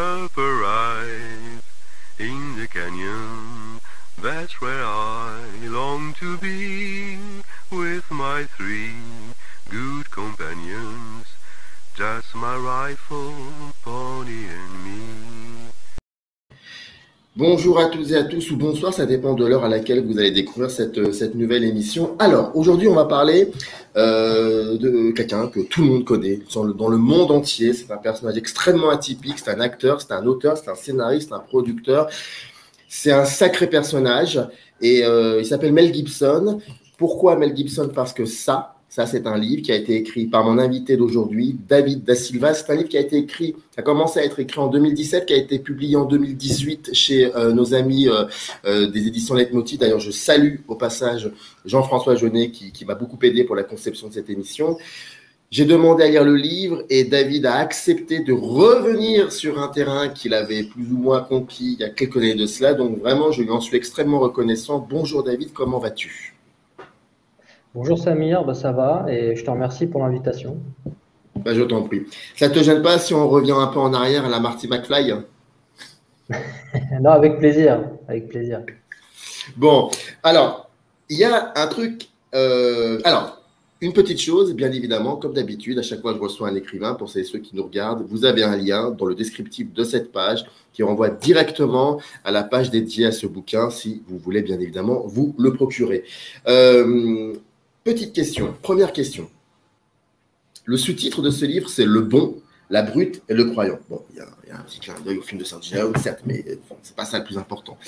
Up arrive in the canyon, that's where I long to be, with my three good companions, just my rifle, pony and me. Bonjour à toutes et à tous, ou bonsoir, ça dépend de l'heure à laquelle vous allez découvrir cette nouvelle émission. Alors, aujourd'hui, on va parler de quelqu'un que tout le monde connaît dans le monde entier. C'est un personnage extrêmement atypique, c'est un acteur, c'est un auteur, c'est un scénariste, un producteur. C'est un sacré personnage et il s'appelle Mel Gibson. Pourquoi Mel Gibson? Parce que ça c'est un livre qui a été écrit par mon invité d'aujourd'hui, David Da Silva. C'est un livre qui a été écrit, qui a commencé à être écrit en 2017, qui a été publié en 2018 chez nos amis des éditions Leitmotiv. D'ailleurs, je salue au passage Jean-François Jeunet qui m'a beaucoup aidé pour la conception de cette émission. J'ai demandé à lire le livre et David a accepté de revenir sur un terrain qu'il avait plus ou moins conquis il y a quelques années de cela. Donc vraiment, je lui en suis extrêmement reconnaissant. Bonjour David, comment vas-tu? Bonjour Samir, ça va et je te remercie pour l'invitation. Je t'en prie. Ça ne te gêne pas si on revient un peu en arrière à la Marty McFly? Non, avec plaisir, avec plaisir. Bon, alors, il y a un truc... une petite chose, bien évidemment, comme d'habitude, à chaque fois que je reçois un écrivain, pour ceux qui nous regardent, vous avez un lien dans le descriptif de cette page qui renvoie directement à la page dédiée à ce bouquin, si vous voulez bien évidemment vous le procurer. Petite question, première question. Le sous-titre de ce livre, c'est Le bon, la brute et le croyant. Bon, il y a un petit clin d'œil au film de Saint-Gilles, certes, mais bon, c'est pas ça le plus important.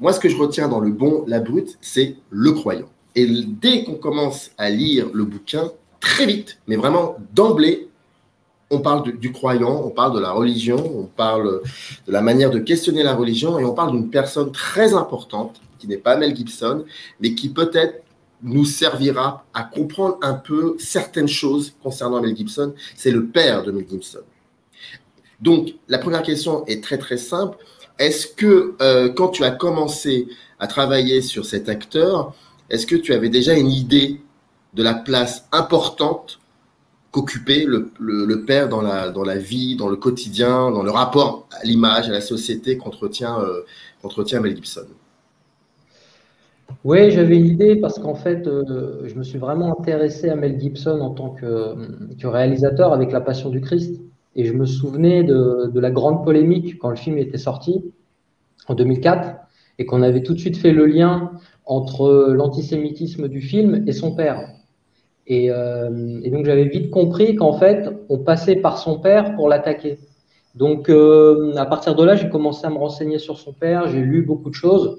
Moi, ce que je retiens dans Le bon, la brute, c'est le croyant. Et dès qu'on commence à lire le bouquin, très vite, mais vraiment d'emblée, on parle du croyant, on parle de la religion, on parle de la manière de questionner la religion et on parle d'une personne très importante qui n'est pas Mel Gibson, mais qui peut-être nous servira à comprendre un peu certaines choses concernant Mel Gibson. C'est le père de Mel Gibson. Donc, la première question est très très simple. Est-ce que quand tu as commencé à travailler sur cet acteur, est-ce que tu avais déjà une idée de la place importante qu'occupait le père dans la vie, dans le quotidien, dans le rapport à l'image, à la société qu'entretient Mel Gibson? Oui, j'avais une idée parce qu'en fait, je me suis vraiment intéressé à Mel Gibson en tant que réalisateur avec La Passion du Christ. Et je me souvenais de la grande polémique quand le film était sorti en 2004 et qu'on avait tout de suite fait le lien entre l'antisémitisme du film et son père. Et donc, j'avais vite compris qu'en fait, on passait par son père pour l'attaquer. Donc, à partir de là, j'ai commencé à me renseigner sur son père. J'ai lu beaucoup de choses.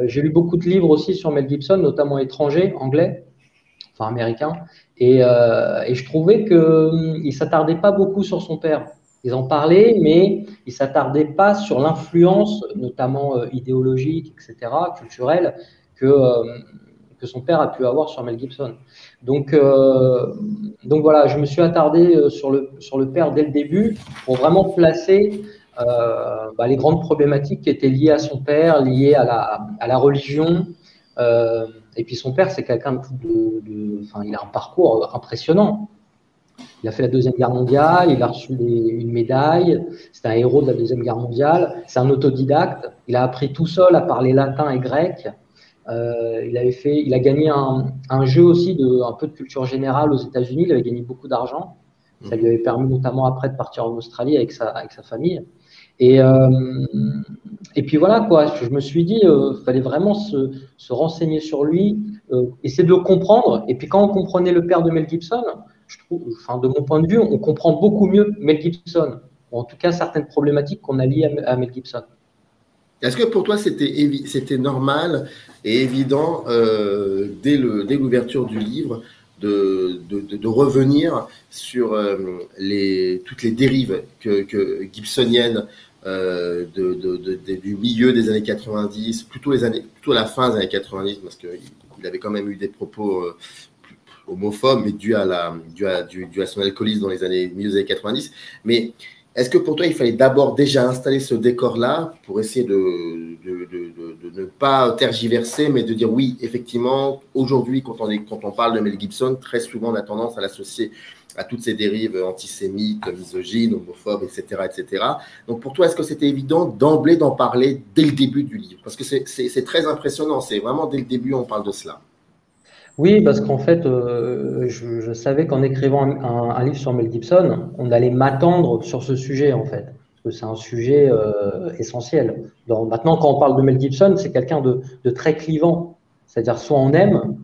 J'ai lu beaucoup de livres aussi sur Mel Gibson, notamment étrangers, anglais, enfin américains. Et je trouvais qu'il ne s'attardait pas beaucoup sur son père. Ils en parlaient, mais ils ne s'attardaient pas sur l'influence, notamment idéologique, etc., culturelle, que son père a pu avoir sur Mel Gibson. Donc voilà, je me suis attardé sur le père dès le début pour vraiment placer les grandes problématiques qui étaient liées à son père, liées à la religion. Et puis son père, c'est quelqu'un il a un parcours impressionnant. Il a fait la Deuxième Guerre mondiale, il a reçu une médaille, c'est un héros de la Deuxième Guerre mondiale, c'est un autodidacte, il a appris tout seul à parler latin et grec. Il a gagné un jeu aussi un peu de culture générale aux États-Unis, il avait gagné beaucoup d'argent. Ça lui avait permis notamment après de partir en Australie avec sa famille. Et puis voilà, quoi, je me suis dit, fallait vraiment se renseigner sur lui, essayer de le comprendre. Et puis quand on comprenait le père de Mel Gibson, je trouve, de mon point de vue, on comprend beaucoup mieux Mel Gibson, ou en tout cas certaines problématiques qu'on a liées à Mel Gibson. Est-ce que pour toi c'était normal et évident dès l'ouverture du livre de revenir sur toutes les dérives gibsoniennes du milieu des années 90, plutôt à la fin des années 90, parce qu'il avait quand même eu des propos homophobes, mais dû à son alcoolisme dans les milieu des années 90. Mais est-ce que pour toi, il fallait d'abord déjà installer ce décor-là pour essayer de ne pas tergiverser, mais de dire oui, effectivement, aujourd'hui, quand on parle de Mel Gibson, très souvent, on a tendance à l'associer à toutes ces dérives antisémites, misogynes, homophobes, etc., etc. Donc pour toi, est-ce que c'était évident d'emblée d'en parler dès le début du livre? Parce que c'est très impressionnant, c'est vraiment dès le début on parle de cela. Oui, parce qu'en fait, je savais qu'en écrivant un livre sur Mel Gibson, on allait m'attendre sur ce sujet, en fait. Parce que c'est un sujet essentiel. Maintenant, quand on parle de Mel Gibson, c'est quelqu'un de très clivant. C'est-à-dire, soit on aime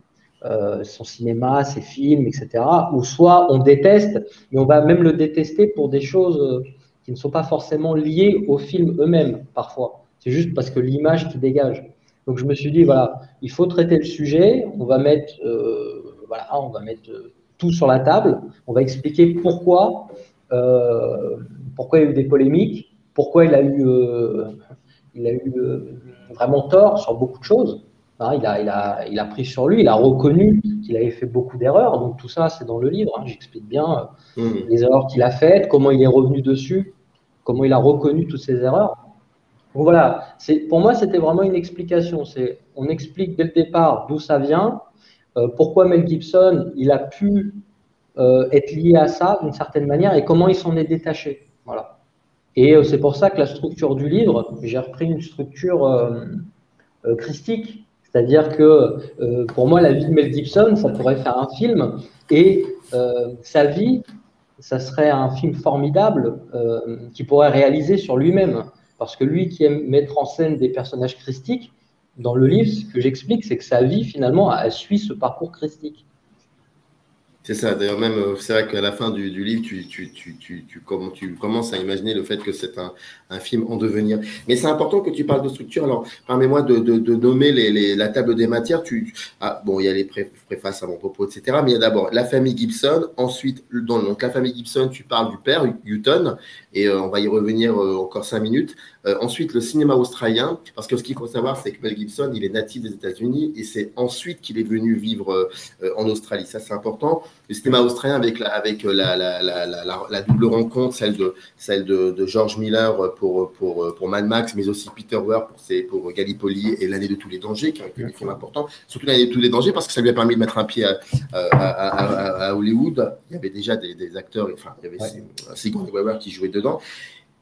son cinéma, ses films, etc., ou soit on déteste, mais on va même le détester pour des choses qui ne sont pas forcément liées aux films eux-mêmes, parfois. C'est juste parce que l'image qui dégage. Donc je me suis dit, voilà, il faut traiter le sujet, on va mettre, tout sur la table, on va expliquer pourquoi il y a eu des polémiques, pourquoi il a eu vraiment tort sur beaucoup de choses. Hein, il a pris sur lui, il a reconnu qu'il avait fait beaucoup d'erreurs, donc tout ça c'est dans le livre, hein, j'explique bien les erreurs qu'il a faites, comment il est revenu dessus, comment il a reconnu toutes ces erreurs. Donc voilà, pour moi, c'était vraiment une explication. On explique dès le départ d'où ça vient, pourquoi Mel Gibson il a pu être lié à ça d'une certaine manière et comment il s'en est détaché. Voilà. Et c'est pour ça que la structure du livre, j'ai repris une structure christique. C'est-à-dire que pour moi, la vie de Mel Gibson, ça pourrait faire un film et sa vie, ça serait un film formidable qu'il pourrait réaliser sur lui-même. Parce que lui qui aime mettre en scène des personnages christiques, dans le livre, ce que j'explique, c'est que sa vie, finalement, elle suit ce parcours christique. C'est ça, d'ailleurs même, c'est vrai qu'à la fin du livre, tu commences à imaginer le fait que c'est un film en devenir. Mais c'est important que tu parles de structure, alors permets-moi de nommer la table des matières. Bon, il y a les préfaces à mon propos, etc. Mais il y a d'abord la famille Gibson, ensuite, donc la famille Gibson, tu parles du père, Hutton, et on va y revenir encore 5 minutes. Ensuite, le cinéma australien, parce que ce qu'il faut savoir, c'est que Mel Gibson, il est natif des États-Unis et c'est ensuite qu'il est venu vivre en Australie. Ça, c'est important. Le cinéma australien avec la double rencontre, celle de George Miller pour Mad Max, mais aussi Peter Weir pour Gallipoli et L'année de tous les dangers, qui est un film important. Surtout L'année de tous les dangers, parce que ça lui a permis de mettre un pied à Hollywood. Il y avait déjà des acteurs, enfin, il y avait Sigourney Weaver qui jouait dedans.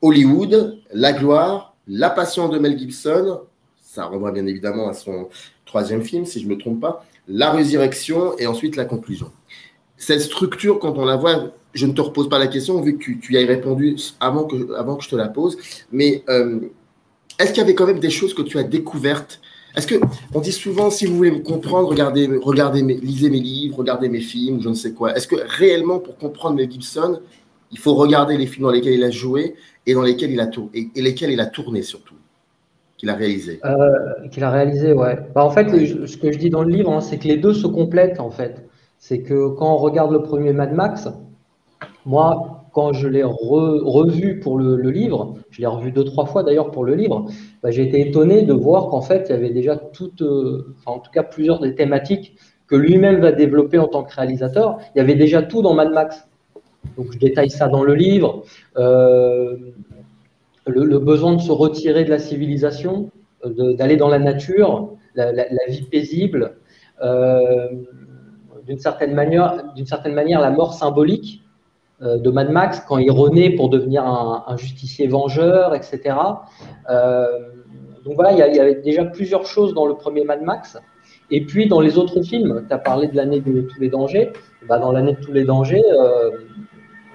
Hollywood, la gloire, la passion de Mel Gibson, ça renvoie bien évidemment à son 3e film, si je ne me trompe pas, la résurrection et ensuite la conclusion. Cette structure, quand on la voit, je ne te repose pas la question, vu que tu y as répondu avant que je te la pose, mais est-ce qu'il y avait quand même des choses que tu as découvertes? Est-ce qu'on dit souvent, si vous voulez me comprendre, lisez mes livres, regardez mes films, je ne sais quoi. Est-ce que réellement, pour comprendre Mel Gibson, il faut regarder les films dans lesquels il a joué et dans lesquels il a tourné, et lesquels il a tourné surtout, qu'il a réalisé. Ouais. En fait, ce que je dis dans le livre, hein, c'est que les deux se complètent, en fait. C'est que quand on regarde le premier Mad Max, moi, quand je l'ai revu pour le livre, je l'ai revu 2-3 fois d'ailleurs pour le livre, j'ai été étonné de voir qu'en fait, il y avait déjà en tout cas plusieurs des thématiques que lui-même va développer en tant que réalisateur. Il y avait déjà tout dans Mad Max. Donc, je détaille ça dans le livre. Le besoin de se retirer de la civilisation, d'aller dans la nature, la vie paisible, d'une certaine manière, la mort symbolique de Mad Max quand il renaît pour devenir un justicier vengeur, etc. Donc voilà, il y avait déjà plusieurs choses dans le premier Mad Max. Et puis, dans les autres films, tu as parlé de l'année de tous les dangers. Dans l'année de tous les dangers,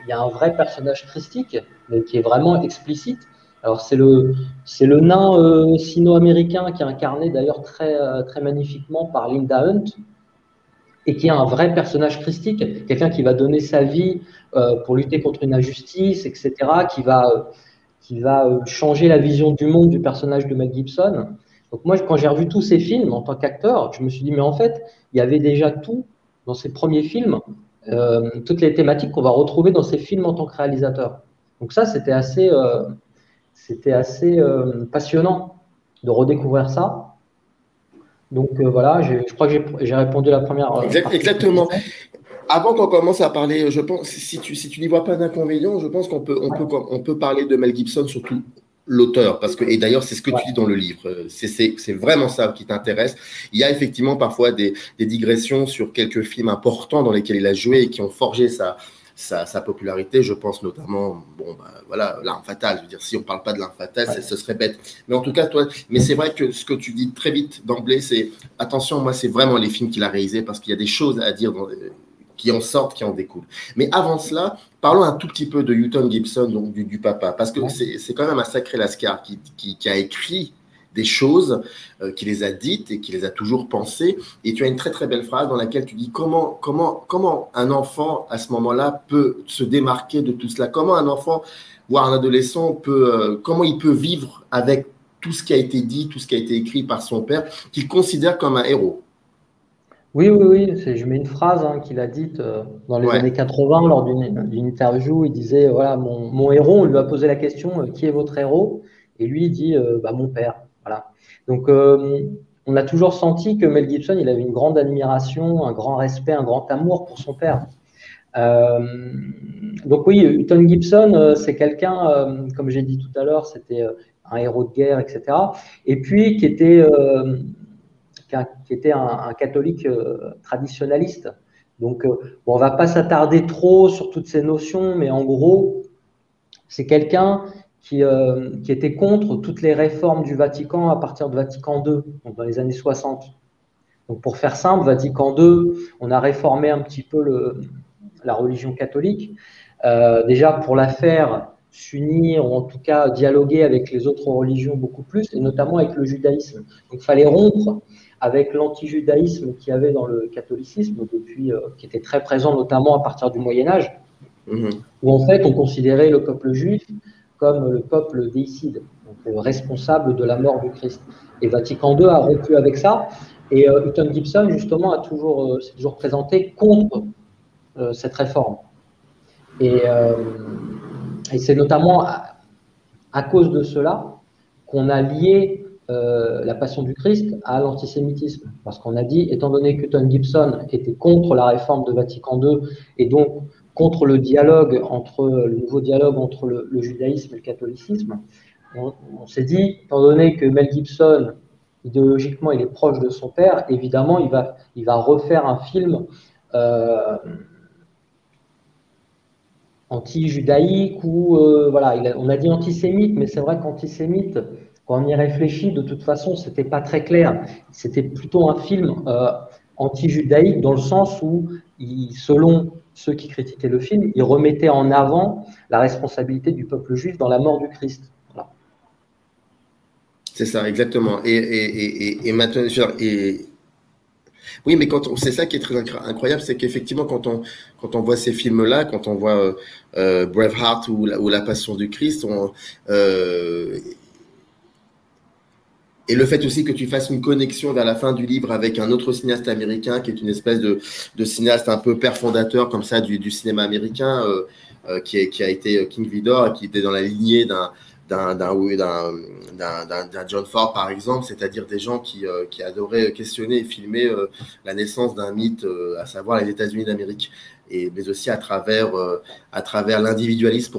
il y a un vrai personnage christique, mais qui est vraiment explicite. Alors, c'est le nain sino-américain qui est incarné d'ailleurs très, très magnifiquement par Linda Hunt, et qui est un vrai personnage christique, quelqu'un qui va donner sa vie pour lutter contre une injustice, etc., qui va changer la vision du monde du personnage de Mel Gibson. Donc moi, quand j'ai revu tous ces films en tant qu'acteur, je me suis dit, mais en fait, il y avait déjà tout dans ces premiers films, toutes les thématiques qu'on va retrouver dans ces films en tant que réalisateur. Donc ça, c'était assez passionnant de redécouvrir ça. Donc voilà, je crois que j'ai répondu à la première. Exactement. Avant qu'on commence à parler, je pense, si tu n'y vois pas d'inconvénient, je pense qu'on peut parler de Mel Gibson, surtout l'auteur, et d'ailleurs c'est ce que tu dis dans le livre, c'est vraiment ça qui t'intéresse. Il y a effectivement parfois des digressions sur quelques films importants dans lesquels il a joué et qui ont forgé sa popularité. Je pense notamment, bon, bah, voilà, L'Arme Fatale. Je veux dire, si on ne parle pas de L'Arme Fatale, ce serait bête. Mais en tout cas, toi, mais c'est vrai que ce que tu dis très vite d'emblée, c'est attention, moi, c'est vraiment les films qu'il a réalisés parce qu'il y a des choses à dire qui en sortent, qui en découlent. Mais avant cela, parlons un tout petit peu de Houghton Gibson, donc du papa, parce que c'est quand même un sacré lascar qui a écrit des choses, qui les a dites et qui les a toujours pensées. Et tu as une très très belle phrase dans laquelle tu dis comment un enfant à ce moment-là peut se démarquer de tout cela. Comment un enfant, voire un adolescent, comment il peut vivre avec tout ce qui a été dit, tout ce qui a été écrit par son père, qu'il considère comme un héros. Oui. Je mets une phrase qu'il a dite dans les années 80 lors d'une interview. Il disait, voilà, mon héros, on lui a posé la question, qui est votre héros? Et lui, il dit, mon père. Voilà. Donc, on a toujours senti que Mel Gibson, il avait une grande admiration, un grand respect, un grand amour pour son père. Donc oui, Houghton Gibson, c'est quelqu'un, comme j'ai dit tout à l'heure, c'était un héros de guerre, etc. Et puis qui était un catholique traditionnaliste. Donc, on ne va pas s'attarder trop sur toutes ces notions, mais en gros, c'est quelqu'un qui était contre toutes les réformes du Vatican à partir de Vatican II, donc dans les années 60. Donc, pour faire simple, Vatican II, on a réformé un petit peu la religion catholique, déjà pour la faire s'unir, ou en tout cas dialoguer avec les autres religions beaucoup plus, et notamment avec le judaïsme. Donc, il fallait rompre avec l'anti-judaïsme qu'il y avait dans le catholicisme, qui était très présent notamment à partir du Moyen-Âge, où en fait on considérait le peuple juif comme le peuple déicide, donc responsable de la mort du Christ. Et Vatican II a rompu avec ça, et Houghton Gibson justement s'est toujours présenté contre cette réforme. Et c'est notamment à cause de cela qu'on a lié la Passion du Christ à l'antisémitisme. Parce qu'on a dit, étant donné que Houghton Gibson était contre la réforme de Vatican II et donc contre le nouveau dialogue entre le judaïsme et le catholicisme, on s'est dit, étant donné que Mel Gibson, idéologiquement, il est proche de son père, évidemment, il va refaire un film anti-judaïque ou voilà, on a dit antisémite, mais c'est vrai qu'antisémite, quand on y réfléchit, de toute façon, c'était pas très clair. C'était plutôt un film anti-judaïque dans le sens où, selon ceux qui critiquaient le film, il remettait en avant la responsabilité du peuple juif dans la mort du Christ. Voilà. C'est ça, exactement. Et maintenant, oui, mais c'est ça qui est très incroyable, c'est qu'effectivement, quand on voit ces films-là, quand on voit Braveheart ou la Passion du Christ, et le fait aussi que tu fasses une connexion vers la fin du livre avec un autre cinéaste américain qui est une espèce de cinéaste un peu père fondateur comme ça du cinéma américain, qui a été King Vidor, qui était dans la lignée d'un John Ford par exemple, c'est-à-dire des gens qui adoraient questionner et filmer la naissance d'un mythe, à savoir les États-Unis d'Amérique, mais aussi à travers l'individualisme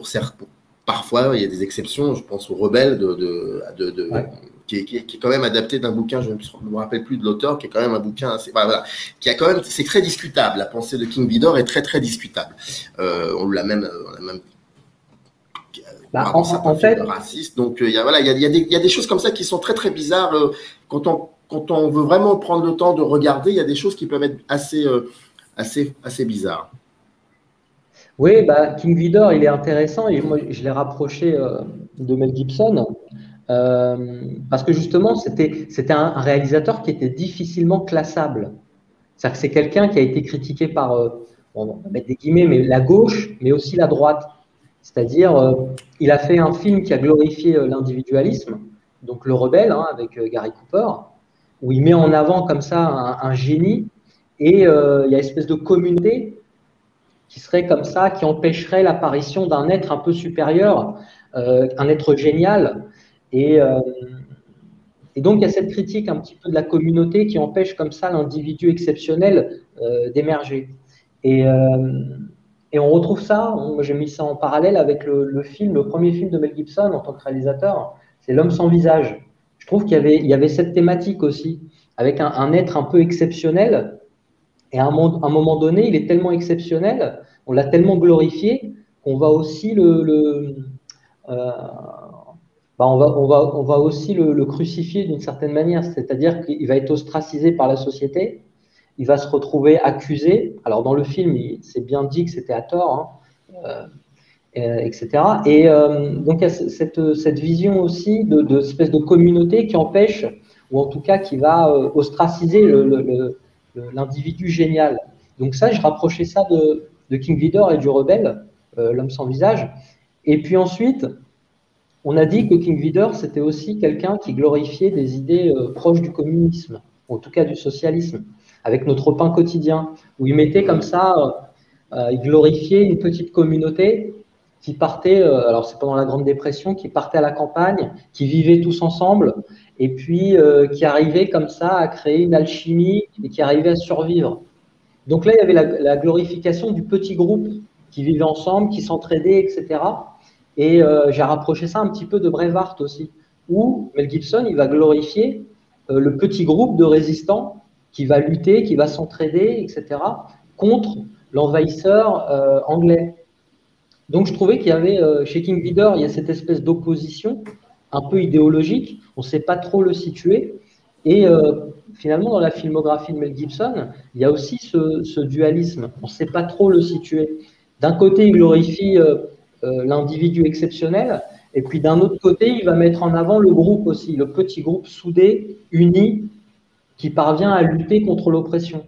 parfois il y a des exceptions, je pense aux Rebelles qui est quand même adapté d'un bouquin, je ne me rappelle plus de l'auteur, qui est quand même un bouquin, qui a quand même, c'est très discutable, la pensée de King Vidor est très très discutable. On l'a même en fait raciste, donc il y a des choses comme ça qui sont très très bizarres quand on veut vraiment prendre le temps de regarder, il y a des choses qui peuvent être assez bizarres. Oui, King Vidor, il est intéressant et moi je l'ai rapproché de Mel Gibson parce que justement c'était un réalisateur qui était difficilement classable. C'est-à-dire que c'est quelqu'un qui a été critiqué par, on va mettre des guillemets, mais la gauche, mais aussi la droite. C'est-à-dire, il a fait un film qui a glorifié l'individualisme, donc Le Rebelle, avec Gary Cooper, où il met en avant comme ça un génie et il y a une espèce de communauté qui serait comme ça, qui empêcherait l'apparition d'un être un peu supérieur, un être génial. Et donc, il y a cette critique un petit peu de la communauté qui empêche comme ça l'individu exceptionnel d'émerger. Et on retrouve ça, moi j'ai mis ça en parallèle avec le premier film de Mel Gibson en tant que réalisateur, c'est L'Homme sans visage. Je trouve qu'il y avait cette thématique aussi, avec un être un peu exceptionnel. Et à un moment donné, il est tellement exceptionnel on l'a tellement glorifié qu'on va aussi on va aussi le crucifier d'une certaine manière, c'est-à-dire qu'il va être ostracisé par la société, il va se retrouver accusé. Alors dans le film, c'est bien dit que c'était à tort, hein, etc. Et donc il y a cette vision aussi de espèce de communauté qui empêche, ou en tout cas qui va ostraciser l'individu génial. Donc ça, je rapprochais ça de King Vidor et du rebelle, l'homme sans visage. Et puis ensuite, on a dit que King Vidor, c'était aussi quelqu'un qui glorifiait des idées proches du communisme, ou en tout cas du socialisme, avec notre pain quotidien, où il mettait comme ça, il glorifiait une petite communauté qui partait, alors c'est pendant la Grande Dépression, qui partait à la campagne, qui vivaient tous ensemble, et puis qui arrivait comme ça à créer une alchimie et qui arrivait à survivre. Donc là, il y avait la glorification du petit groupe qui vivait ensemble, qui s'entraidait, etc. Et j'ai rapproché ça un petit peu de Braveheart aussi, où Mel Gibson, il va glorifier le petit groupe de résistants qui va lutter, qui va s'entraider, etc., contre l'envahisseur anglais. Donc je trouvais qu'il y avait, chez King Vidor, il y a cette espèce d'opposition un peu idéologique, on ne sait pas trop le situer, et finalement dans la filmographie de Mel Gibson, il y a aussi ce dualisme, on ne sait pas trop le situer. D'un côté, il glorifie l'individu exceptionnel, et puis d'un autre côté, il va mettre en avant le groupe aussi, le petit groupe soudé, uni, qui parvient à lutter contre l'oppression.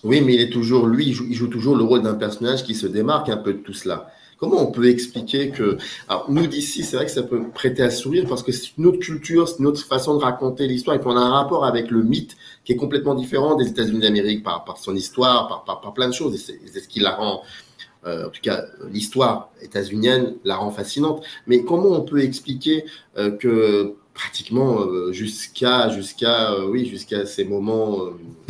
Oui, mais il est toujours, lui, il joue toujours le rôle d'un personnage qui se démarque un peu de tout cela. Comment on peut expliquer que… Alors, nous, d'ici, c'est vrai que ça peut prêter à sourire parce que c'est une autre culture, c'est une autre façon de raconter l'histoire. Et puis, on a un rapport avec le mythe qui est complètement différent des États-Unis d'Amérique par son histoire, par plein de choses. Et c'est ce qui la rend… en tout cas, l'histoire états-unienne la rend fascinante. Mais comment on peut expliquer que pratiquement jusqu'à ces moments,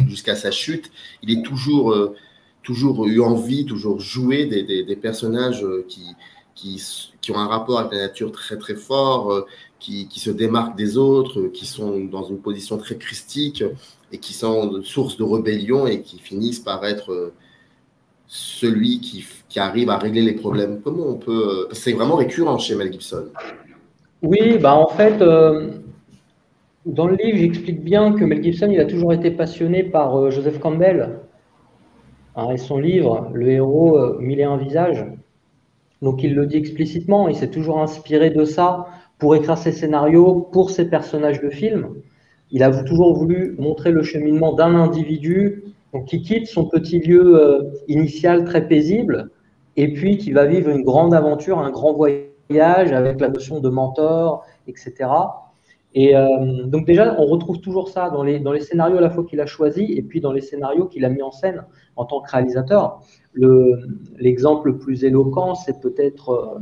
jusqu'à sa chute, il est toujours eu envie, toujours joué des personnages qui ont un rapport avec la nature très très fort, qui se démarquent des autres, qui sont dans une position très christique et qui sont source de rébellion et qui finissent par être celui qui arrive à régler les problèmes. Comment on peut… C'est vraiment récurrent chez Mel Gibson. Oui, en fait, dans le livre, j'explique bien que Mel Gibson, il a toujours été passionné par Joseph Campbell, hein, et son livre, Le héros, 1001 visages. Donc, il le dit explicitement, il s'est toujours inspiré de ça pour écrire ses scénarios, pour ses personnages de films. Il a toujours voulu montrer le cheminement d'un individu donc, qui quitte son petit lieu initial très paisible et puis qui va vivre une grande aventure, un grand voyage avec la notion de mentor, etc. Et donc déjà, on retrouve toujours ça dans les scénarios à la fois qu'il a choisis et puis dans les scénarios qu'il a mis en scène en tant que réalisateur. L'exemple le plus éloquent, c'est peut-être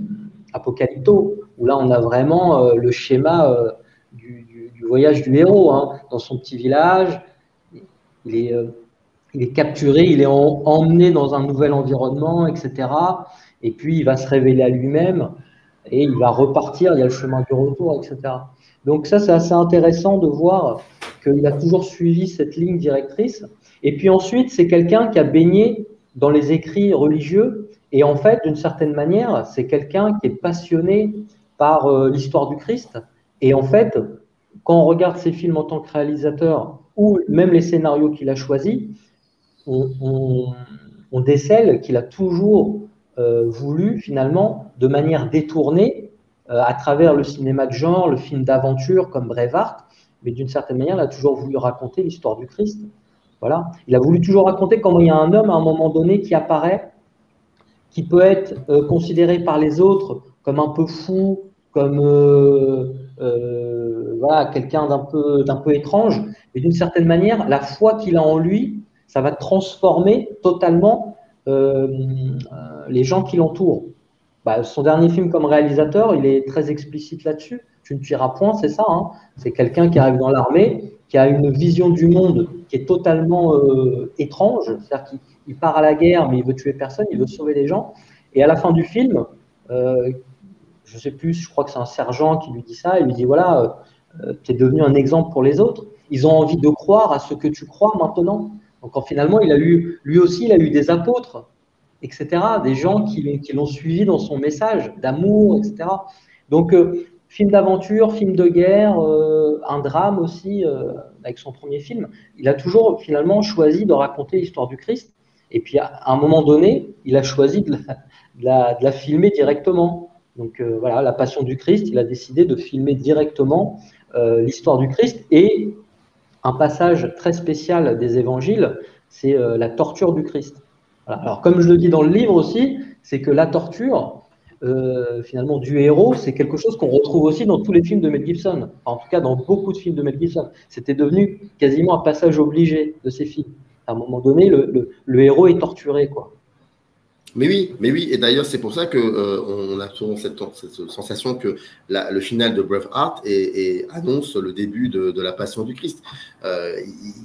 Apocalypto, où là, on a vraiment le schéma du voyage du héros, hein, dans son petit village. Il est capturé, il est emmené dans un nouvel environnement, etc. Et puis, il va se révéler à lui-même et il va repartir, il y a le chemin du retour, etc. Donc ça, c'est assez intéressant de voir qu'il a toujours suivi cette ligne directrice. Et puis ensuite, c'est quelqu'un qui a baigné dans les écrits religieux. Et en fait, d'une certaine manière, c'est quelqu'un qui est passionné par l'histoire du Christ. Et en fait, quand on regarde ses films en tant que réalisateur ou même les scénarios qu'il a choisis, on décèle qu'il a toujours voulu, finalement, de manière détournée, à travers le cinéma de genre, le film d'aventure comme Braveheart, mais d'une certaine manière, il a toujours voulu raconter l'histoire du Christ. Voilà. Il a voulu toujours raconter comment il y a un homme, à un moment donné, qui apparaît, qui peut être considéré par les autres comme un peu fou, comme voilà, quelqu'un d'un peu étrange, mais d'une certaine manière, la foi qu'il a en lui, ça va transformer totalement les gens qui l'entourent. Son dernier film comme réalisateur, il est très explicite là-dessus. Tu ne tueras point, c'est ça. Hein. C'est quelqu'un qui arrive dans l'armée, qui a une vision du monde qui est totalement étrange. C'est-à-dire qu'il part à la guerre, mais il veut tuer personne, il veut sauver les gens. Et à la fin du film, je ne sais plus, je crois que c'est un sergent qui lui dit ça. Il lui dit, voilà, tu es devenu un exemple pour les autres. Ils ont envie de croire à ce que tu crois maintenant. Donc finalement, lui aussi, il a eu des apôtres. etc. Des gens qui l'ont suivi dans son message d'amour, etc. Donc, film d'aventure, film de guerre, un drame aussi, avec son premier film. Il a toujours finalement choisi de raconter l'histoire du Christ. Et puis, à un moment donné, il a choisi de la filmer directement. Donc, voilà, la Passion du Christ, il a décidé de filmer directement l'histoire du Christ. Et un passage très spécial des évangiles, c'est la torture du Christ. Voilà. Alors, comme je le dis dans le livre aussi, c'est que la torture, finalement, du héros, c'est quelque chose qu'on retrouve aussi dans tous les films de Mel Gibson. Enfin, en tout cas, dans beaucoup de films de Mel Gibson. C'était devenu quasiment un passage obligé de ces films. À un moment donné, le héros est torturé, quoi. Mais oui, et d'ailleurs c'est pour ça que on a souvent cette sensation que le final de Braveheart annonce le début de la Passion du Christ.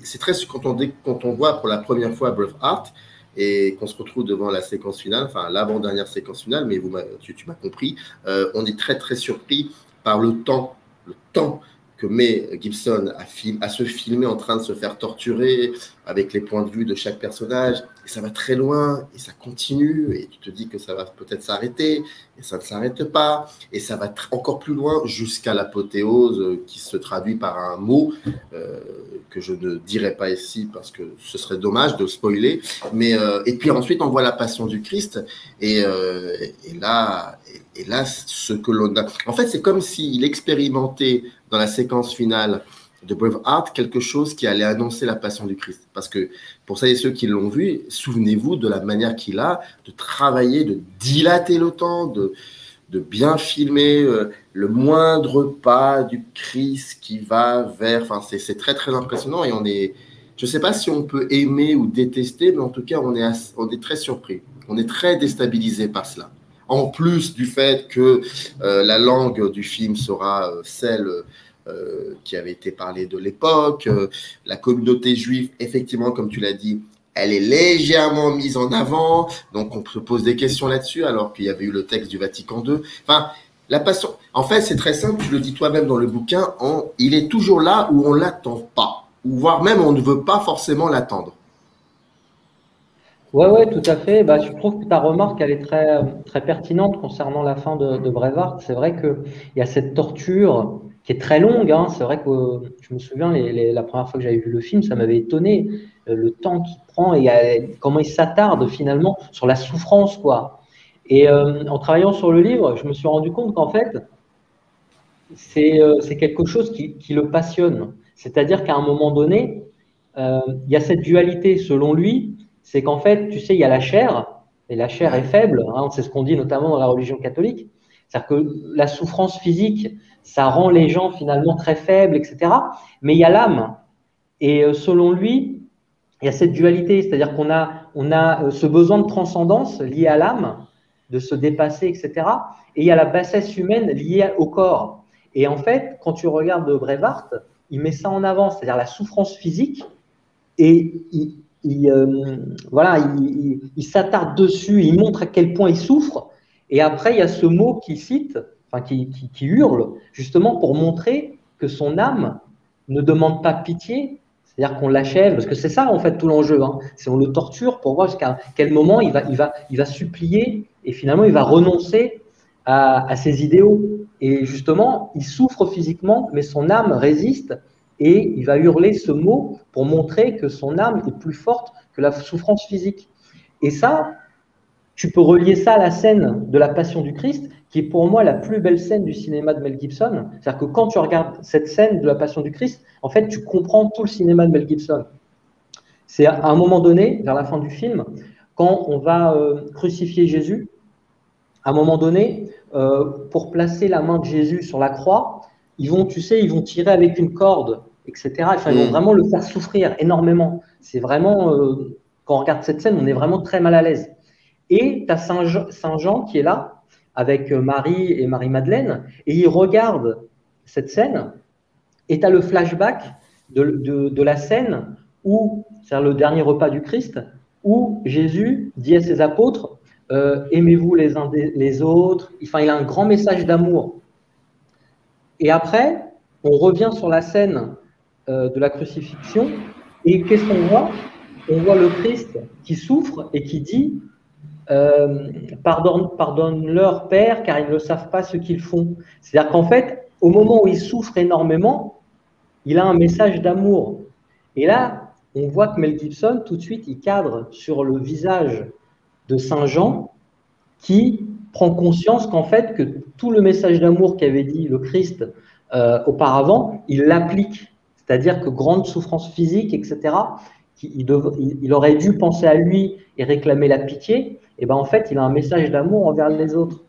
C'est très quand on voit pour la première fois Braveheart et qu'on se retrouve devant la séquence finale, enfin l'avant-dernière séquence finale, mais tu m'as compris, on est très très surpris par le temps que met Gibson à se filmer en train de se faire torturer avec les points de vue de chaque personnage. Et ça va très loin, et ça continue, et tu te dis que ça va peut-être s'arrêter, et ça ne s'arrête pas, et ça va encore plus loin jusqu'à l'apothéose qui se traduit par un mot que je ne dirai pas ici parce que ce serait dommage de spoiler. Mais, et puis ensuite, on voit la Passion du Christ, et là, ce que l'on a... En fait, c'est comme s'il expérimentait dans la séquence finale de Braveheart quelque chose qui allait annoncer la Passion du Christ. Parce que pour celles et ceux qui l'ont vu, souvenez-vous de la manière qu'il a de travailler, de dilater le temps, de bien filmer le moindre pas du Christ qui va vers... Enfin, c'est très, très impressionnant et on est... Je ne sais pas si on peut aimer ou détester, mais en tout cas, on est très surpris. On est très déstabilisé par cela. En plus du fait que la langue du film sera celle qui avait été parlée de l'époque, la communauté juive, effectivement, comme tu l'as dit, elle est légèrement mise en avant, donc on se pose des questions là-dessus, alors qu'il y avait eu le texte du Vatican II. Enfin, la passion, en fait, c'est très simple, tu le dis toi-même dans le bouquin, il est toujours là où on ne l'attend pas, ou voire même on ne veut pas forcément l'attendre. Ouais, tout à fait. Bah, je trouve que ta remarque, elle est très, très pertinente concernant la fin de Braveheart. C'est vrai qu'il y a cette torture qui est très longue. Hein. C'est vrai que je me souviens, la première fois que j'avais vu le film, ça m'avait étonné, le temps qu'il prend et comment il s'attarde finalement sur la souffrance, quoi. Et en travaillant sur le livre, je me suis rendu compte qu'en fait, c'est quelque chose qui le passionne. C'est-à-dire qu'à un moment donné, il y a cette dualité, selon lui, c'est qu'en fait, tu sais, il y a la chair, et la chair est faible, hein, c'est ce qu'on dit notamment dans la religion catholique, c'est-à-dire que la souffrance physique, ça rend les gens finalement très faibles, etc. Mais il y a l'âme, et selon lui, il y a cette dualité, c'est-à-dire qu'on a ce besoin de transcendance lié à l'âme, de se dépasser, etc. Et il y a la bassesse humaine liée au corps. Et en fait, quand tu regardes Braveheart, il met ça en avant, c'est-à-dire la souffrance physique, et il s'attarde dessus, il montre à quel point il souffre, et après il y a ce mot qu'il cite, enfin qui hurle, justement pour montrer que son âme ne demande pas pitié, c'est-à-dire qu'on l'achève, parce que c'est ça en fait tout l'enjeu, hein, c'est on le torture pour voir jusqu'à quel moment il va supplier, et finalement il va renoncer à ses idéaux, et justement il souffre physiquement, mais son âme résiste, et il va hurler ce mot pour montrer que son âme est plus forte que la souffrance physique. Et ça, tu peux relier ça à la scène de la Passion du Christ, qui est pour moi la plus belle scène du cinéma de Mel Gibson. C'est-à-dire que quand tu regardes cette scène de la Passion du Christ, en fait, tu comprends tout le cinéma de Mel Gibson. C'est à un moment donné, vers la fin du film, quand on va crucifier Jésus, à un moment donné, pour placer la main de Jésus sur la croix, ils vont tirer avec une corde, etc. Enfin, ils vont vraiment le faire souffrir énormément. C'est vraiment, quand on regarde cette scène, on est vraiment très mal à l'aise. Et tu as Saint Jean qui est là, avec Marie et Marie-Madeleine, et il regarde cette scène, et tu as le flashback de la scène où, c'est-à-dire le dernier repas du Christ, où Jésus dit à ses apôtres, aimez-vous les uns les autres. Enfin, il a un grand message d'amour. Et après, on revient sur la scène de la crucifixion, et qu'est-ce qu'on voit? On voit le Christ qui souffre et qui dit pardonne-leur, Père, car ils ne savent pas ce qu'ils font. C'est-à-dire qu'en fait, au moment où il souffre énormément, il a un message d'amour. Et là, on voit que Mel Gibson, tout de suite, il cadre sur le visage de Saint Jean qui prend conscience qu'en fait, que tout le message d'amour qu'avait dit le Christ auparavant, il l'applique. C'est-à-dire que grande souffrance physique, etc., il aurait dû penser à lui et réclamer la pitié, et ben en fait, il a un message d'amour envers les autres.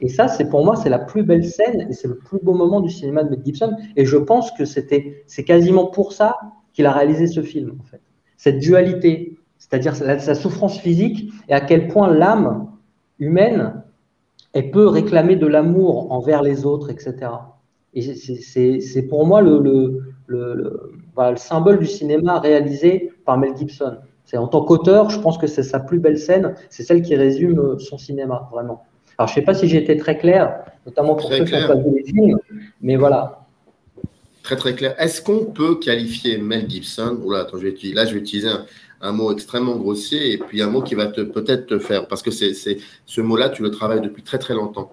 Et ça, c'est pour moi, c'est la plus belle scène et c'est le plus beau moment du cinéma de Mel Gibson. Et je pense que c'est quasiment pour ça qu'il a réalisé ce film, en fait. Cette dualité, c'est-à-dire sa souffrance physique et à quel point l'âme humaine, elle peut réclamer de l'amour envers les autres, etc. Et c'est pour moi voilà, le symbole du cinéma réalisé par Mel Gibson. En tant qu'auteur, je pense que c'est sa plus belle scène, c'est celle qui résume son cinéma, vraiment. Alors, je ne sais pas si j'ai été très clair, notamment pour ceux qui n'ont pas vu les films, mais voilà. Très, très clair. Est-ce qu'on peut qualifier Mel Gibson, attends, je vais utiliser un mot extrêmement grossier et puis un mot qui va peut-être te faire, parce que ce mot-là, tu le travailles depuis très, très longtemps.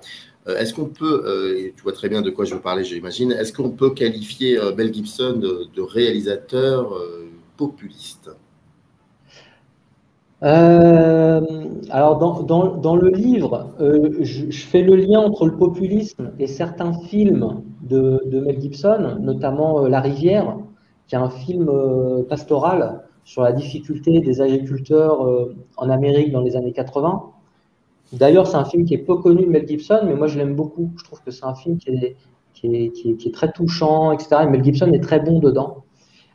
Est-ce qu'on peut, et tu vois très bien de quoi je veux parler, j'imagine, est-ce qu'on peut qualifier Mel Gibson de réalisateur populiste? Alors, dans le livre, je fais le lien entre le populisme et certains films de Mel Gibson, notamment La Rivière, qui est un film pastoral sur la difficulté des agriculteurs en Amérique dans les années 80. D'ailleurs, c'est un film qui est peu connu de Mel Gibson, mais moi je l'aime beaucoup. Je trouve que c'est un film qui est très touchant, etc. Et Mel Gibson est très bon dedans.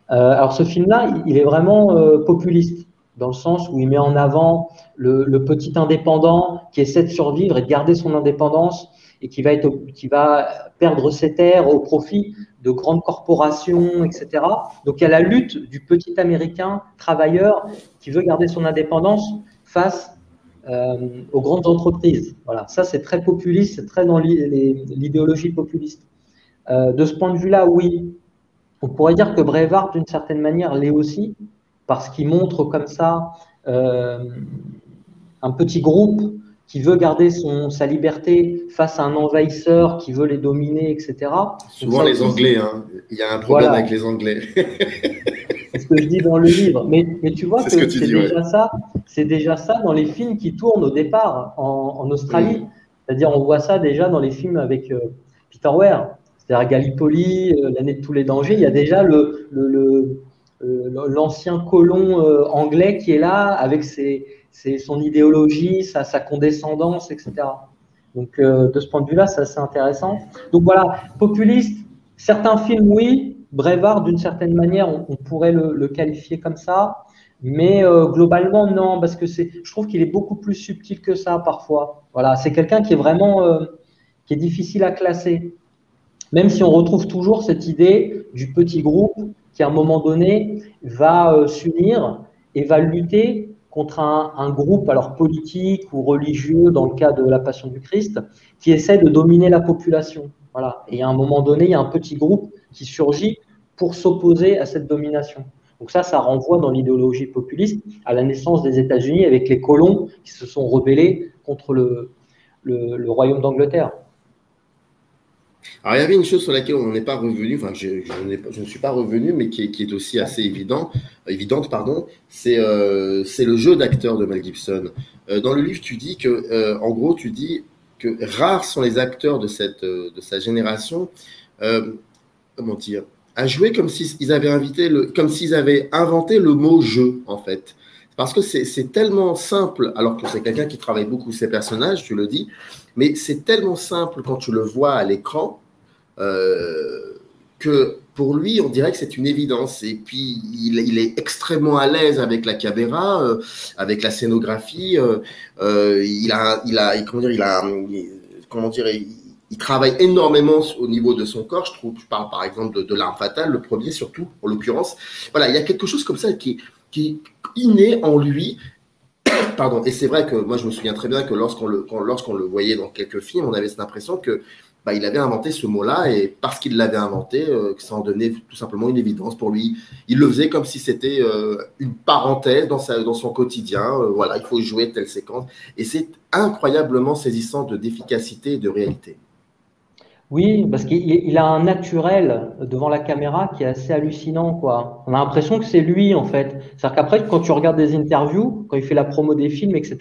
Alors ce film-là, il est vraiment populiste, dans le sens où il met en avant le petit indépendant qui essaie de survivre et de garder son indépendance et qui va perdre ses terres au profit de grandes corporations, etc. Donc il y a la lutte du petit Américain travailleur qui veut garder son indépendance face aux grandes entreprises. Voilà, ça c'est très populiste, c'est très dans l'idéologie populiste. De ce point de vue-là, oui, on pourrait dire que Braveheart, d'une certaine manière, l'est aussi, parce qu'il montre comme ça un petit groupe qui veut garder sa liberté face à un envahisseur qui veut les dominer, etc. Souvent les Anglais, hein. Il y a un problème avec les Anglais. C'est ce que je dis dans le livre. Mais tu vois que c'est déjà ça dans les films qui tournent au départ en Australie. C'est-à-dire, on voit ça déjà dans les films avec Peter Weir. C'est-à-dire Gallipoli, L'année de tous les dangers. Il y a déjà l'ancien colon anglais qui est là avec son idéologie, sa condescendance, etc. Donc, de ce point de vue-là, c'est assez intéressant. Donc voilà, populiste, certains films, oui. Braveheart, d'une certaine manière, on pourrait le qualifier comme ça. Mais globalement, non, parce que je trouve qu'il est beaucoup plus subtil que ça parfois. Voilà, c'est quelqu'un qui est vraiment qui est difficile à classer. Même si on retrouve toujours cette idée du petit groupe qui, à un moment donné, va s'unir et va lutter contre un groupe, alors politique ou religieux, dans le cas de la Passion du Christ, qui essaie de dominer la population. Voilà. Et à un moment donné, il y a un petit groupe qui surgit pour s'opposer à cette domination. Donc ça renvoie dans l'idéologie populiste à la naissance des États-Unis avec les colons qui se sont rebellés contre le royaume d'Angleterre. Alors, il y avait une chose sur laquelle on n'est pas revenu, enfin, je ne suis pas revenu, mais qui est aussi assez évidente, c'est le jeu d'acteur de Mel Gibson. Dans le livre, tu dis que, en gros, tu dis que rares sont les acteurs de sa génération, comment dire, à jouer comme s'ils avaient inventé le mot jeu, en fait. Parce que c'est tellement simple, alors que c'est quelqu'un qui travaille beaucoup ses personnages, tu le dis, mais c'est tellement simple quand tu le vois à l'écran que pour lui, on dirait que c'est une évidence. Et puis, il est extrêmement à l'aise avec la caméra, avec la scénographie. Il travaille énormément au niveau de son corps. Je parle par exemple de L'Arme Fatale, le premier surtout, en l'occurrence. Voilà, il y a quelque chose comme ça qui est inné en lui. Pardon. Et c'est vrai que moi, je me souviens très bien que lorsqu'on le voyait dans quelques films, on avait cette impression que bah, il avait inventé ce mot-là, et parce qu'il l'avait inventé, ça en devenait tout simplement une évidence pour lui. Il le faisait comme si c'était une parenthèse dans son quotidien. Voilà, il faut jouer telle séquence. Et c'est incroyablement saisissant d'efficacité et de réalité. Oui, parce qu'il a un naturel devant la caméra qui est assez hallucinant, quoi. On a l'impression que c'est lui, en fait. C'est-à-dire qu'après, quand tu regardes des interviews, quand il fait la promo des films, etc.,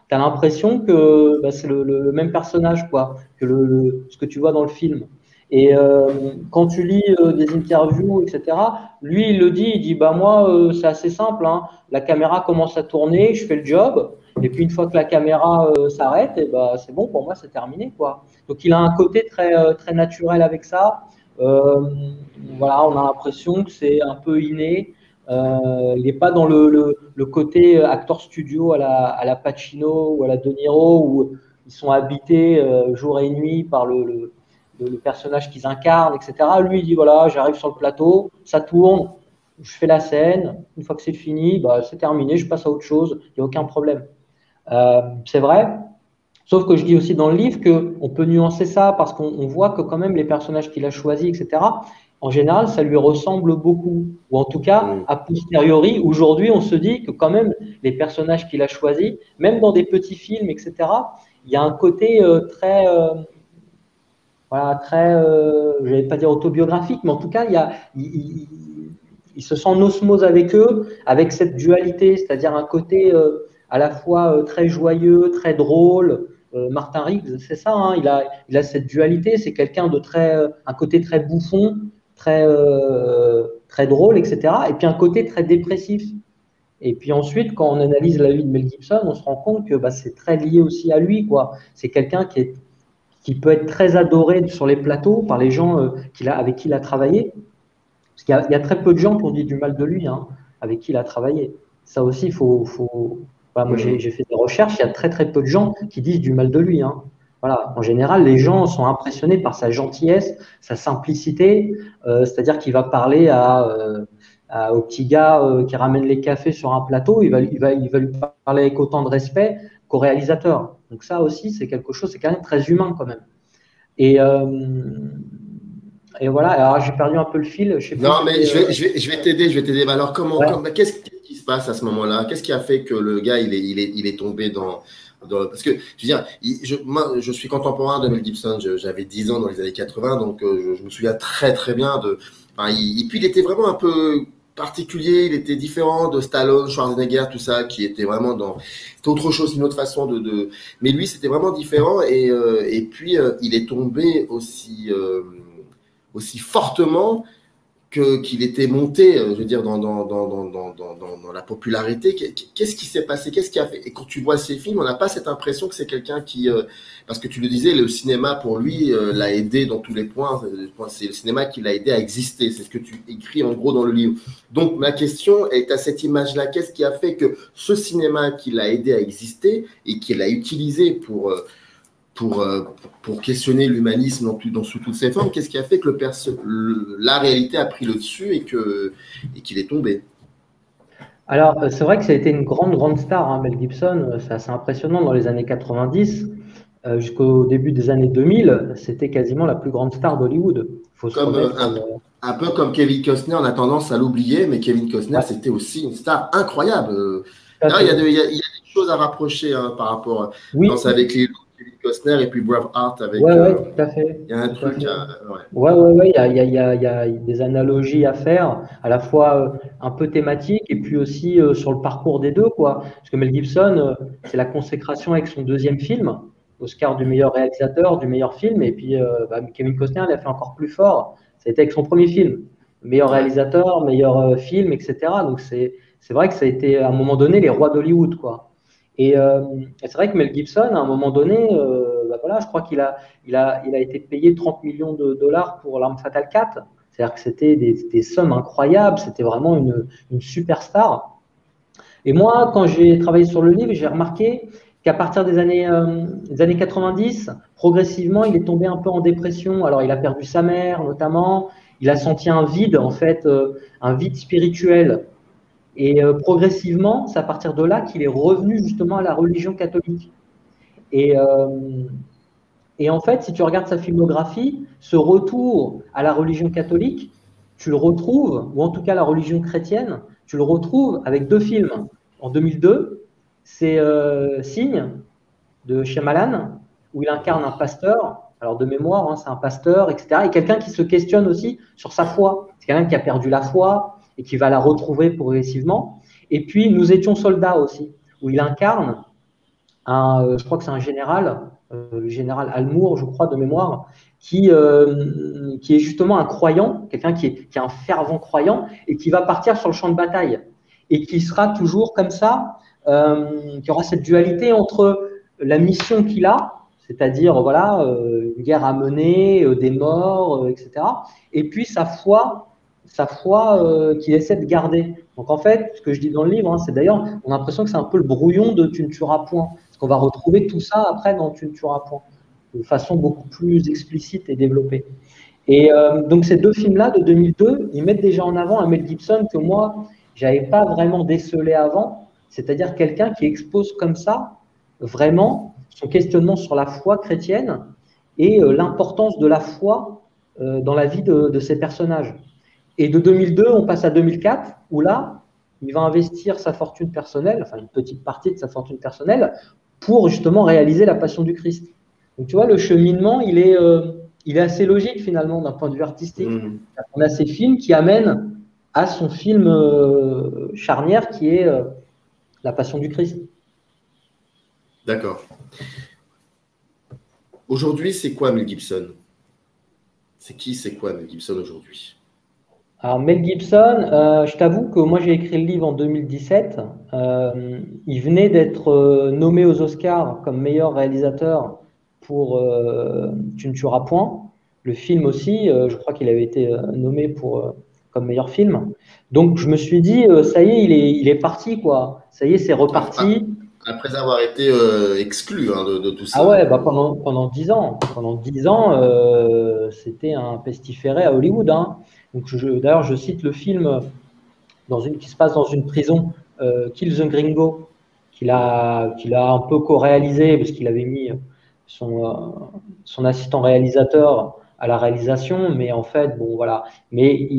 tu as l'impression que bah, c'est le même personnage, quoi, que ce que tu vois dans le film. Et quand tu lis des interviews, etc., lui, il dit, bah moi, c'est assez simple, hein. La caméra commence à tourner, je fais le job, et puis une fois que la caméra s'arrête, et bah, c'est bon, pour moi, c'est terminé, quoi. Donc, il a un côté très naturel avec ça. Voilà, on a l'impression que c'est un peu inné. Il n'est pas dans le côté acteur studio à la Pacino ou à la De Niro où ils sont habités jour et nuit par le personnage qu'ils incarnent, etc. Lui, il dit voilà, j'arrive sur le plateau, ça tourne, je fais la scène. Une fois que c'est fini, bah, c'est terminé, je passe à autre chose, il n'y a aucun problème. C'est vrai. Sauf que je dis aussi dans le livre qu'on peut nuancer ça parce qu'on voit que quand même les personnages qu'il a choisis, etc., en général, ça lui ressemble beaucoup. Ou en tout cas, a posteriori, aujourd'hui, on se dit que quand même les personnages qu'il a choisis, même dans des petits films, etc., il y a un côté voilà, je ne vais pas dire autobiographique, mais en tout cas, il se sent en osmose avec eux, avec cette dualité, c'est-à-dire un côté à la fois très joyeux, très drôle. Martin Riggs, c'est ça, hein, il a cette dualité, c'est quelqu'un de un côté très bouffon, très drôle, etc. Et puis un côté très dépressif. Et puis ensuite, quand on analyse la vie de Mel Gibson, on se rend compte que bah, c'est très lié aussi à lui, quoi. C'est quelqu'un qui peut être très adoré sur les plateaux par les gens avec qui il a travaillé. Parce qu'il y a très peu de gens qui ont dit du mal de lui, hein, avec qui il a travaillé. Ça aussi, il faut. Voilà, moi, j'ai fait des recherches, il y a très peu de gens qui disent du mal de lui. Hein. Voilà. En général, les gens sont impressionnés par sa gentillesse, sa simplicité, c'est-à-dire qu'il va parler au petit gars qui ramène les cafés sur un plateau, il va lui parler avec autant de respect qu'au réalisateur. Donc ça aussi, c'est quelque chose, c'est quand même très humain quand même. Et voilà, alors j'ai perdu un peu le fil. Je sais plus non, mais je vais t'aider. Mais alors, qu'est-ce qui se passe à ce moment-là? Qu'est-ce qui a fait que le gars, il est tombé parce que, je veux dire, moi, je suis contemporain de Mel Gibson. J'avais 10 ans dans les années 80, donc je me souviens très bien et puis, il était vraiment un peu particulier, il était différent de Stallone, Schwarzenegger, tout ça, qui était vraiment c'était autre chose, une autre façon mais lui, c'était vraiment différent, et puis, il est tombé aussi fortement qu'il était monté, je veux dire, dans la popularité. Qu'est-ce qui s'est passé? Qu'est-ce qui a fait? Et quand tu vois ces films, on n'a pas cette impression que c'est quelqu'un qui, parce que tu le disais, le cinéma pour lui l'a aidé dans tous les points. C'est le cinéma qui l'a aidé à exister. C'est ce que tu écris en gros dans le livre. Donc ma question est à cette image-là. Qu'est-ce qui a fait que ce cinéma qui l'a aidé à exister et qu'il a utilisé pour questionner l'humanisme sous toutes ses formes, qu'est-ce qui a fait que la réalité a pris le dessus et qu'il est tombé? Alors, c'est vrai que ça a été une grande star, hein, Mel Gibson. C'est assez impressionnant dans les années 90. Jusqu'au début des années 2000, c'était quasiment la plus grande star d'Hollywood. Un peu comme Kevin Costner, on a tendance à l'oublier, mais Kevin Costner, c'était aussi une star incroyable. Il y a des choses à rapprocher par rapport avec les Kevin Costner et puis Braveheart avec. Oui, tout à fait. Il y a un truc. Il y a des analogies à faire, à la fois un peu thématiques et puis aussi sur le parcours des deux, quoi. Parce que Mel Gibson, c'est la consécration avec son deuxième film, Oscar du meilleur réalisateur, du meilleur film, et puis Kevin Costner, il a fait encore plus fort. Ça a été avec son premier film, meilleur réalisateur, meilleur film, etc. Donc c'est vrai que ça a été à un moment donné les rois d'Hollywood, quoi. Et c'est vrai que Mel Gibson, à un moment donné, je crois qu'il a été payé 30 millions de dollars pour L'Arme Fatale 4. C'est-à-dire que c'était des sommes incroyables, c'était vraiment une superstar. Et moi, quand j'ai travaillé sur le livre, j'ai remarqué qu'à partir des années 90, progressivement, il est tombé un peu en dépression. Alors, il a perdu sa mère, notamment. Il a senti un vide, en fait, un vide spirituel. Et progressivement, c'est à partir de là qu'il est revenu justement à la religion catholique. Et Et en fait, si tu regardes sa filmographie, ce retour à la religion catholique, tu le retrouves, ou en tout cas la religion chrétienne, tu le retrouves avec 2 films. En 2002, c'est Signe de Shyamalan, où il incarne un pasteur, alors de mémoire, hein, c'est un pasteur, etc. Et quelqu'un qui se questionne aussi sur sa foi. C'est quelqu'un qui a perdu la foi et qui va la retrouver progressivement. Et puis, Nous étions soldats aussi, où il incarne je crois que c'est un général, le général Almour, je crois, de mémoire, qui est justement un croyant, quelqu'un qui est un fervent croyant et qui va partir sur le champ de bataille et qui sera toujours comme ça, qui aura cette dualité entre la mission qu'il a, c'est-à-dire voilà, une guerre à mener, des morts, etc., et puis sa foi qu'il essaie de garder. Donc en fait, ce que je dis dans le livre, hein, c'est d'ailleurs, on a l'impression que c'est un peu le brouillon de Tu ne tueras point, parce qu'on va retrouver tout ça après dans Tu ne tueras point, de façon beaucoup plus explicite et développée. Et donc ces 2 films-là de 2002, ils mettent déjà en avant un Mel Gibson que moi, j'avais pas vraiment décelé avant, c'est-à-dire quelqu'un qui expose comme ça vraiment son questionnement sur la foi chrétienne et l'importance de la foi dans la vie de ces personnages. Et de 2002, on passe à 2004, où là, il va investir sa fortune personnelle, enfin une petite partie de sa fortune personnelle, pour justement réaliser la Passion du Christ. Donc tu vois, le cheminement, il est assez logique finalement d'un point de vue artistique. On a ces films qui amènent à son film charnière qui est la Passion du Christ. D'accord. Aujourd'hui, c'est quoi Mel Gibson? C'est quoi Mel Gibson aujourd'hui? Alors Mel Gibson, je t'avoue que moi j'ai écrit le livre en 2017. Il venait d'être nommé aux Oscars comme meilleur réalisateur pour Tu ne tueras point. Le film aussi, je crois qu'il avait été nommé comme meilleur film. Donc je me suis dit, ça y est, il est parti, quoi. Ça y est, c'est reparti. Après avoir été exclu hein, de tout ça. Ah ouais, bah pendant 10 ans. Pendant 10 ans, c'était un pestiféré à Hollywood. Hein. Donc d'ailleurs, je cite le film qui se passe dans une prison, Kill the Gringo, qu'il a un peu co-réalisé parce qu'il avait mis son assistant réalisateur à la réalisation, mais en fait, bon voilà. Mais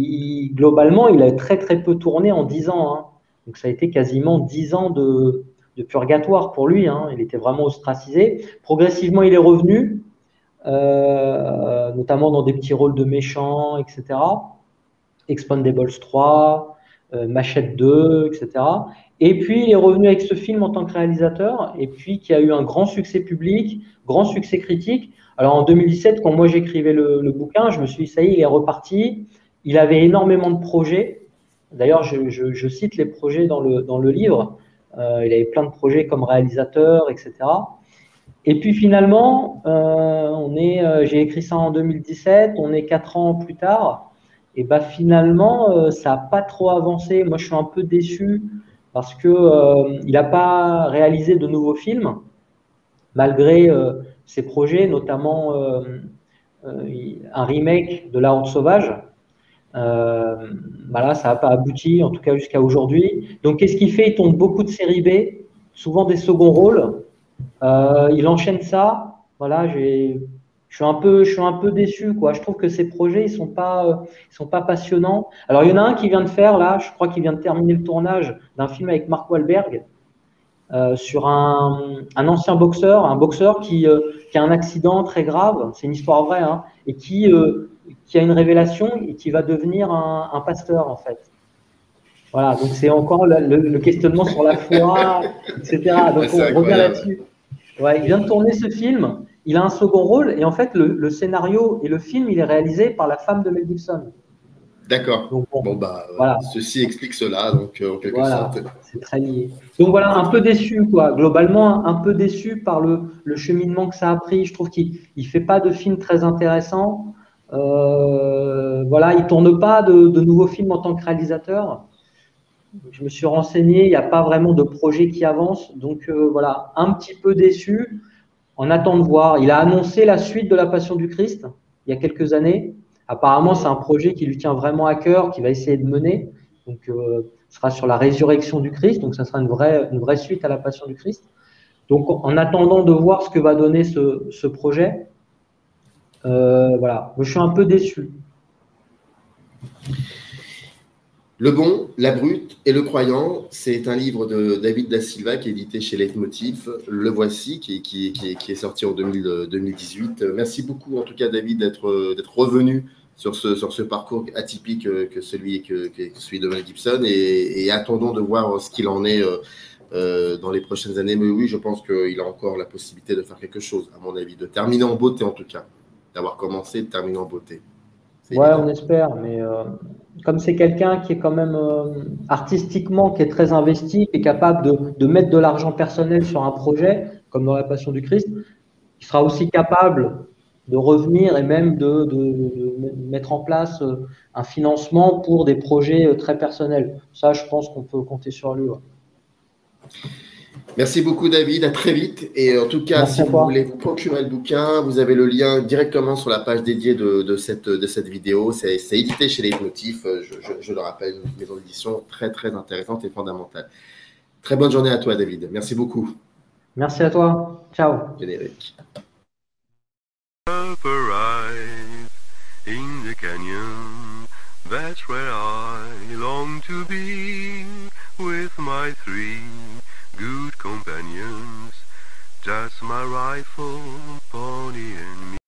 globalement, il a très très peu tourné en 10 ans. Hein. Donc ça a été quasiment 10 ans de purgatoire pour lui. Hein. Il était vraiment ostracisé. Progressivement, il est revenu, notamment dans des petits rôles de méchants, etc. Expendables 3, Machette 2, etc. Et puis, il est revenu avec ce film en tant que réalisateur, et puis qui a eu un grand succès public, grand succès critique. Alors, en 2017, quand moi j'écrivais le bouquin, je me suis dit, ça y est, il est reparti. Il avait énormément de projets. D'ailleurs, je cite les projets dans le livre. Il avait plein de projets comme réalisateur, etc. Et puis finalement, j'ai écrit ça en 2017, on est 4 ans plus tard. Et bah finalement, ça n'a pas trop avancé. Moi, je suis un peu déçu parce que il n'a pas réalisé de nouveaux films, malgré ses projets, notamment un remake de La Honte sauvage. Voilà, ça n'a pas abouti, en tout cas jusqu'à aujourd'hui. Donc, qu'est-ce qu'il fait? Il tourne beaucoup de séries B, souvent des seconds rôles. Il enchaîne ça. Voilà, je suis un peu déçu, quoi. Je trouve que ces projets, ils sont pas passionnants. Alors, il y en a un qui vient de faire, là, je crois qu'il vient de terminer le tournage d'un film avec Mark Wahlberg sur un ancien boxeur, un boxeur qui a un accident très grave, c'est une histoire vraie, hein, et qui a une révélation et qui va devenir un pasteur, en fait. Voilà, donc c'est encore le questionnement sur la foi, etc. Donc, on revient là-dessus. Ouais, il vient de tourner ce film. Il a un second rôle et en fait, le scénario et le film, il est réalisé par la femme de Mel Gibson. D'accord. Donc, bon, bah, voilà. Ceci explique cela, donc en quelque sorte. C'est très lié. Donc voilà, un peu déçu, quoi. Globalement, un peu déçu par le cheminement que ça a pris. Je trouve qu'il ne fait pas de film très intéressant. Voilà, il ne tourne pas de nouveaux films en tant que réalisateur. Je me suis renseigné, il n'y a pas vraiment de projet qui avance. Donc voilà, un petit peu déçu. On attend de voir. Il a annoncé la suite de La Passion du Christ il y a quelques années. Apparemment, c'est un projet qui lui tient vraiment à cœur, qu'il va essayer de mener. Donc, ce sera sur la résurrection du Christ. Donc, ça sera une vraie suite à La Passion du Christ. Donc, en attendant de voir ce que va donner ce projet, Voilà, je suis un peu déçu. Le bon, la brute et le croyant, c'est un livre de David Da Silva qui est édité chez Leitmotiv. Le voici, qui est sorti en 2018. Merci beaucoup, en tout cas, David, d'être revenu sur ce parcours atypique que celui de Mel Gibson. Et attendons de voir ce qu'il en est dans les prochaines années. Mais oui, je pense qu'il a encore la possibilité de faire quelque chose, à mon avis, de terminer en beauté, en tout cas. D'avoir commencé et de terminer en beauté. Ouais, évident. On espère, mais comme c'est quelqu'un qui est quand même artistiquement, qui est très investi, qui est capable de mettre de l'argent personnel sur un projet, comme dans La Passion du Christ, il sera aussi capable de revenir et même de mettre en place un financement pour des projets très personnels. Ça, je pense qu'on peut compter sur lui. Ouais. Merci beaucoup, David. À très vite. Et en tout cas, si vous voulez vous procurer le bouquin, vous avez le lien directement sur la page dédiée de cette vidéo. C'est édité chez Leitmotiv. Je le rappelle, une maison d'édition très, très intéressante et fondamentale. Très bonne journée à toi, David. Merci beaucoup. Merci à toi. Ciao. Générique. In the canyon, that's where I long to be with my 3 good companions, just my rifle, pony and me.